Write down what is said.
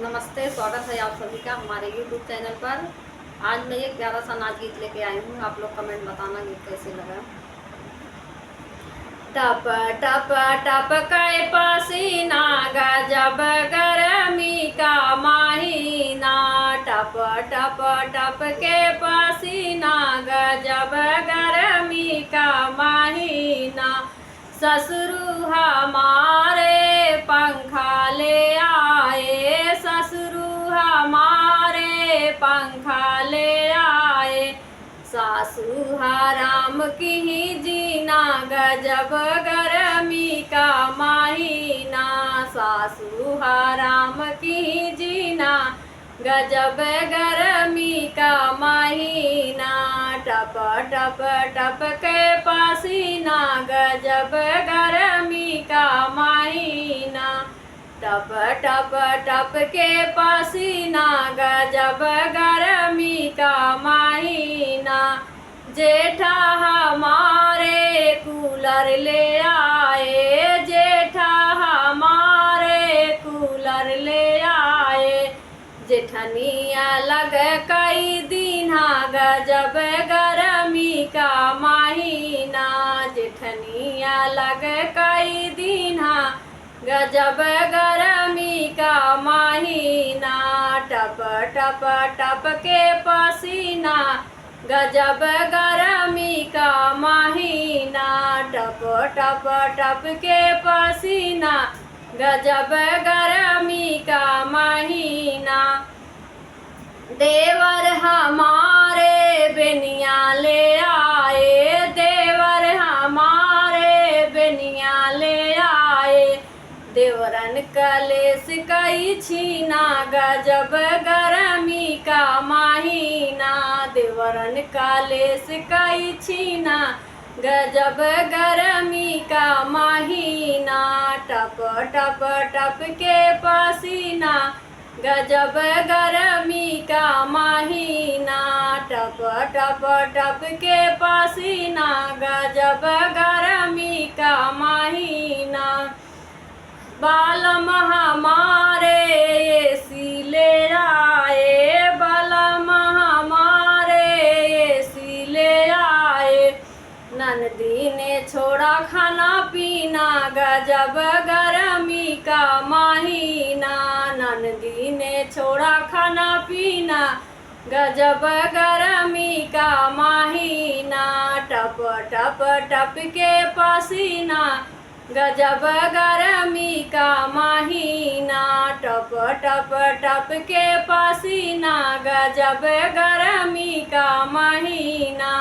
नमस्ते, स्वागत है आप सभी का हमारे YouTube चैनल पर। आज मैं एक प्यारा सा नाच गीत लेके आई हूँ। आप लोग कमेंट बताना गीत कैसे लगा। टप टप टप के पसीना गजब गर्मी का महीना। टप टप टप के पसीना गजब गर्मी का महीना। ससुर हमारे पंखा ले आए, ससुर हमारे पंखा ले आए। सासू हराम की ही जीना गजब गर्मी का महीना। सासू हराम की ही जीना गजब गर्मी का महीना। टप टप टप के पसीना गजब गर्मी का महीना। टप टप टप के पसीना गजब गर्मी का महीना। जेठा हमारे कूलर ले आए, जेठा हमारे कूलर ले आए। जेठनिया लग कई दिना गजब गर्मी का महीना। जेठनिया लग कई दिना गजब गर्मी का महीना। टप टप टप के पसीना गजब गर्मी का महीना। टप टप टप के पसीना गजब गर्मी का महीना। देवर हमारे बेनिया ले आए, देवर हमारे बेनिया ले आए। देवरन कलेस कई छीना गजब गर्मी का महीना। देवरन कलेस कई छीना गजब गर्मी का महीना। टप टप टप के पसीना गजब गर्मी का महीना। टप टप टप के पसीना गजब गर्मी का महीना। बालम हमारे एसी ले आए, बालम हमारे एसी ले आए। ननदी ने छोड़ा खाना पीना गजब गर्मी का महीना। ननदी ने छोड़ा खाना पीना गजब गर्मी का महीना। टप टप टप के पसीना गजब गर्मी का महीना। टप टप टप के पसीना गजब गर्मी का महीना।